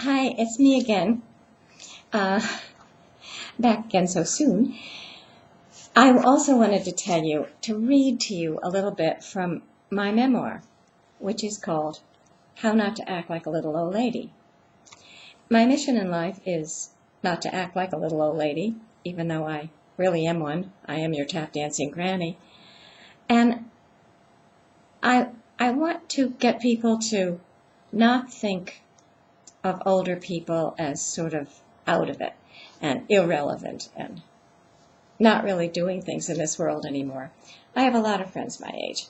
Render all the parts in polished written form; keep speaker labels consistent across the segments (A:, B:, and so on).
A: Hi, it's me again. Uh, Back again so soon. I also wanted to tell you, to read to you a little bit from my memoir, which is called How Not to Act Like a Little Old Lady. My mission in life is not to act like a little old lady, even though I really am one. I am your tap dancing granny. And I want to get people to not think of older people as sort of out of it and irrelevant and not really doing things in this world anymore. I have a lot of friends my age,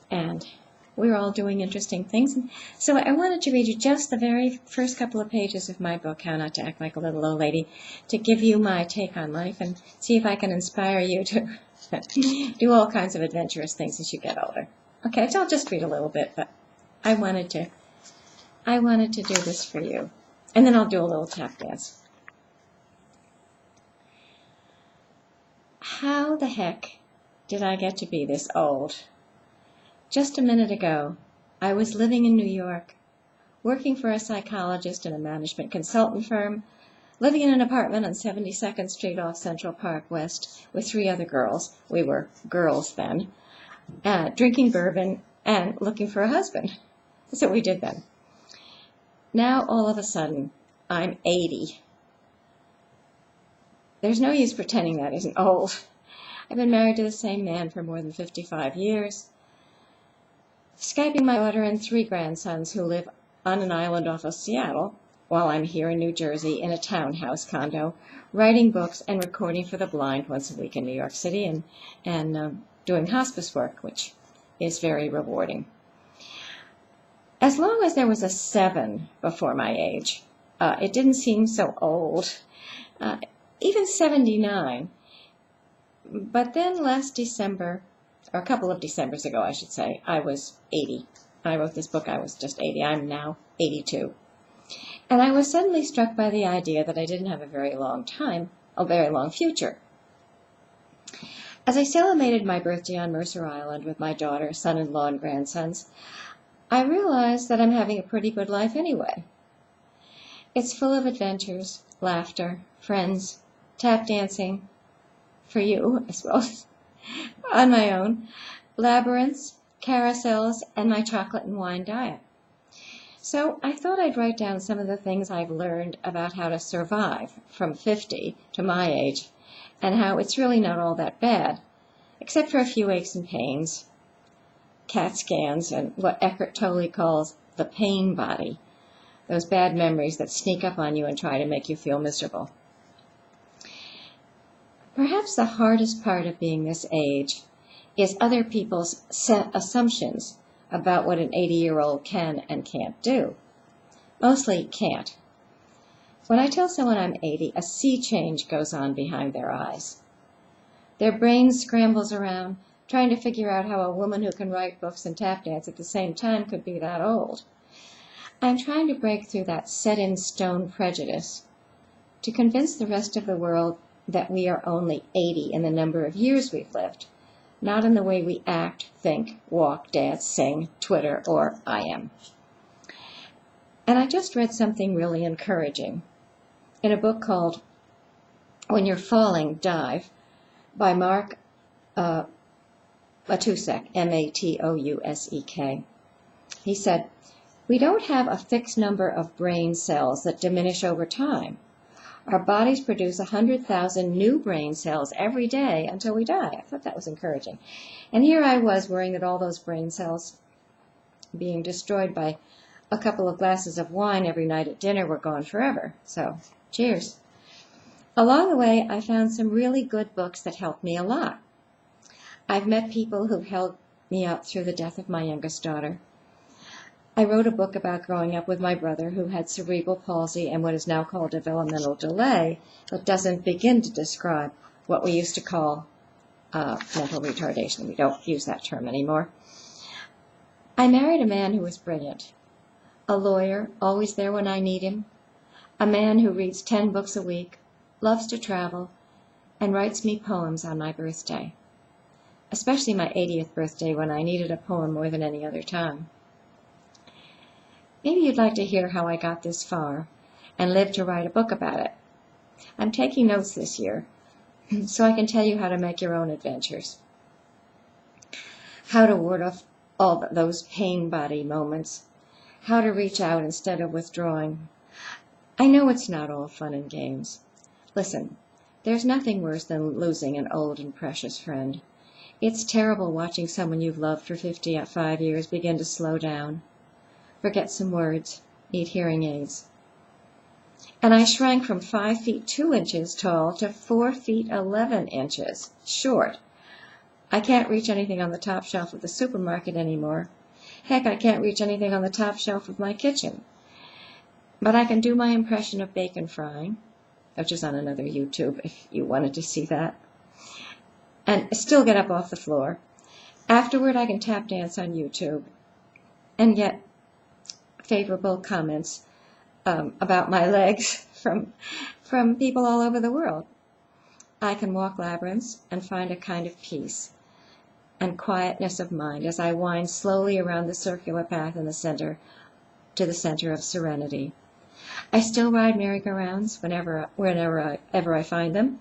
A: and we're all doing interesting things. And so I wanted to read you just the very first couple of pages of my book, How Not to Act Like a Little Old Lady, to give you my take on life and see if I can inspire you to do all kinds of adventurous things as you get older. Okay, so I'll just read a little bit, but I wanted to do this for you. And then I'll do a little tap dance. How the heck did I get to be this old? Just a minute ago, I was living in New York, working for a psychologist in a management consultant firm, living in an apartment on 72nd Street off Central Park West with 3 other girls. We were girls then, drinking bourbon and looking for a husband. That's what we did then. Now, all of a sudden, I'm 80. There's no use pretending that isn't old. I've been married to the same man for more than 55 years. Skyping my daughter and 3 grandsons who live on an island off of Seattle, while I'm here in New Jersey in a townhouse condo, writing books and recording for the blind once a week in New York City and doing hospice work, which is very rewarding. As long as there was a 7 before my age, it didn't seem so old. Even 79. But then last December, or a couple of Decembers ago, I should say, I was 80. When I wrote this book, I was just 80. I'm now 82. And I was suddenly struck by the idea that I didn't have a very long future. As I celebrated my birthday on Mercer Island with my daughter, son-in-law, and grandsons, I realized that I'm having a pretty good life anyway. It's full of adventures, laughter, friends, tap dancing, for you, I suppose, on my own, labyrinths, carousels, and my chocolate and wine diet. So I thought I'd write down some of the things I've learned about how to survive from 50 to my age, and how it's really not all that bad, except for a few aches and pains, CAT scans, and what Eckhart Tolle calls the pain body, those bad memories that sneak up on you and try to make you feel miserable. Perhaps the hardest part of being this age is other people's set assumptions about what an 80-year-old can and can't do. Mostly can't. When I tell someone I'm 80, a sea change goes on behind their eyes. Their brain scrambles around, trying to figure out how a woman who can write books and tap dance at the same time could be that old. I'm trying to break through that set-in-stone prejudice to convince the rest of the world that we are only 80 in the number of years we've lived, not in the way we act, think, walk, dance, sing, Twitter, or I am. And I just read something really encouraging in a book called When You're Falling, Dive by Mark Matusek, Matousek. He said, "We don't have a fixed number of brain cells that diminish over time. Our bodies produce 100,000 new brain cells every day until we die." I thought that was encouraging. And here I was worrying that all those brain cells being destroyed by a couple of glasses of wine every night at dinner were gone forever. So, cheers. Along the way, I found some really good books that helped me a lot. I've met people who've held me up through the death of my youngest daughter. I wrote a book about growing up with my brother who had cerebral palsy and what is now called developmental delay, but doesn't begin to describe what we used to call mental retardation. We don't use that term anymore. I married a man who was brilliant, a lawyer, always there when I need him, a man who reads 10 books a week, loves to travel, and writes me poems on my birthday, especially my 80th birthday when I needed a poem more than any other time. Maybe you'd like to hear how I got this far and live to write a book about it. I'm taking notes this year, so I can tell you how to make your own adventures, how to ward off all those pain body moments, how to reach out instead of withdrawing. I know it's not all fun and games. Listen, there's nothing worse than losing an old and precious friend. It's terrible watching someone you've loved for 55 years begin to slow down, forget some words, need hearing aids. And I shrank from 5 feet 2 inches tall to 4 feet 11 inches short. I can't reach anything on the top shelf of the supermarket anymore. Heck, I can't reach anything on the top shelf of my kitchen. But I can do my impression of bacon frying, which is on another YouTube if you wanted to see that, and still get up off the floor. Afterward, I can tap dance on YouTube and get favorable comments about my legs from people all over the world. I can walk labyrinths and find a kind of peace and quietness of mind as I wind slowly around the circular path in the center to the center of serenity. I still ride merry-go-rounds whenever I find them,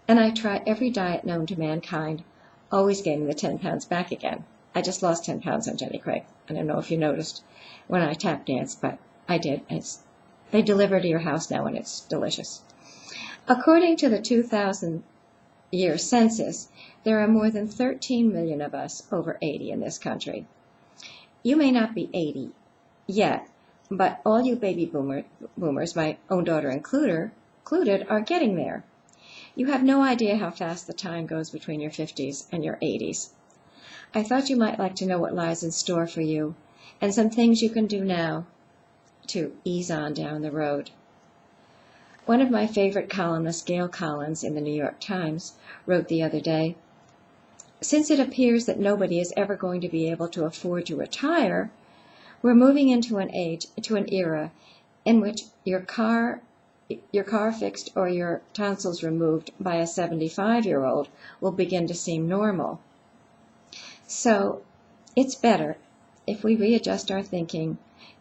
A: and I try every diet known to mankind, always gaining the 10 pounds back again. I just lost 10 pounds on Jenny Craig. I don't know if you noticed when I tap danced, but I did. They deliver to your house now, and it's delicious. According to the 2000 year census, there are more than 13 million of us over 80 in this country. You may not be 80 yet, but all you baby boomers, my own daughter included, are getting there. You have no idea how fast the time goes between your 50s and your 80s. I thought you might like to know what lies in store for you, and some things you can do now to ease on down the road. One of my favorite columnists, Gail Collins, in the New York Times, wrote the other day, "Since it appears that nobody is ever going to be able to afford to retire, we're moving into an era in which your car fixed or your tonsils removed by a 75-year-old will begin to seem normal. So it's better if we readjust our thinking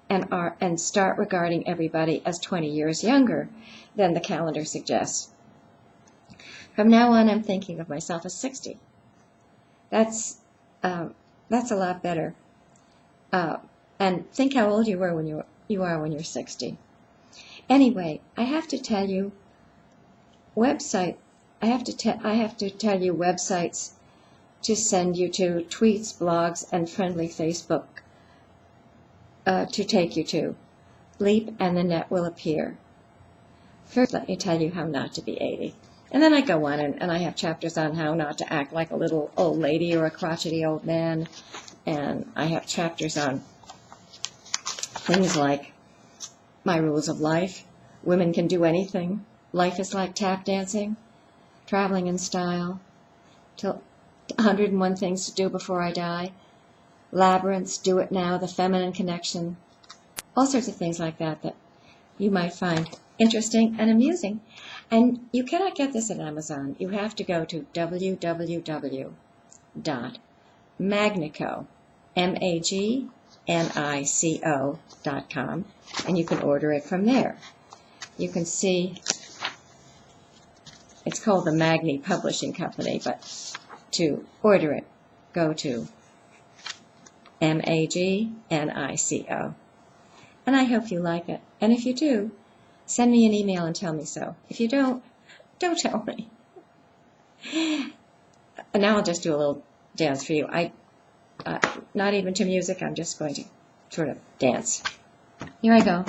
A: and start regarding everybody as 20 years younger than the calendar suggests. From now on, I'm thinking of myself as 60. That's a lot better. And think how old you were when you are when you're 60. Anyway, I have to tell you websites to send you to, tweets, blogs, and friendly Facebook to take you to. Leap and the net will appear. First, let me tell you how not to be 80. And then I go on and I have chapters on how not to act like a little old lady or a crotchety old man. And I have chapters on things like my rules of life, women can do anything, life is like tap dancing, traveling in style, 101 things to do before I die, labyrinths, do it now, the feminine connection, all sorts of things like that you might find interesting and amusing. And you cannot get this at Amazon. You have to go to www.magnico, magnico.com, and you can order it from there. You can see it's called the Magni Publishing Company, but to order it, go to magnico. And I hope you like it. And if you do, send me an email and tell me so. If you don't tell me. And now I'll just do a little dance for you. Not even to music, I'm just going to sort of dance. Here I go.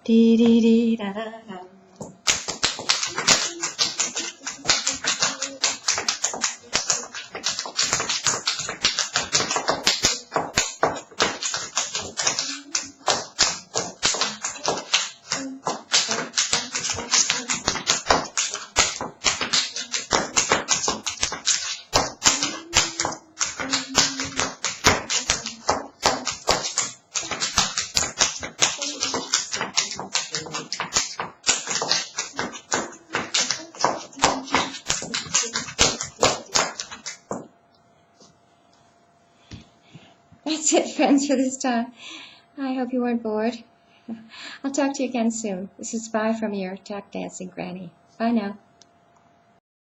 A: Dee dee dee da da da. That's it, friends, for this time. I hope you weren't bored. I'll talk to you again soon. This is bye from your tap dancing granny. Bye now.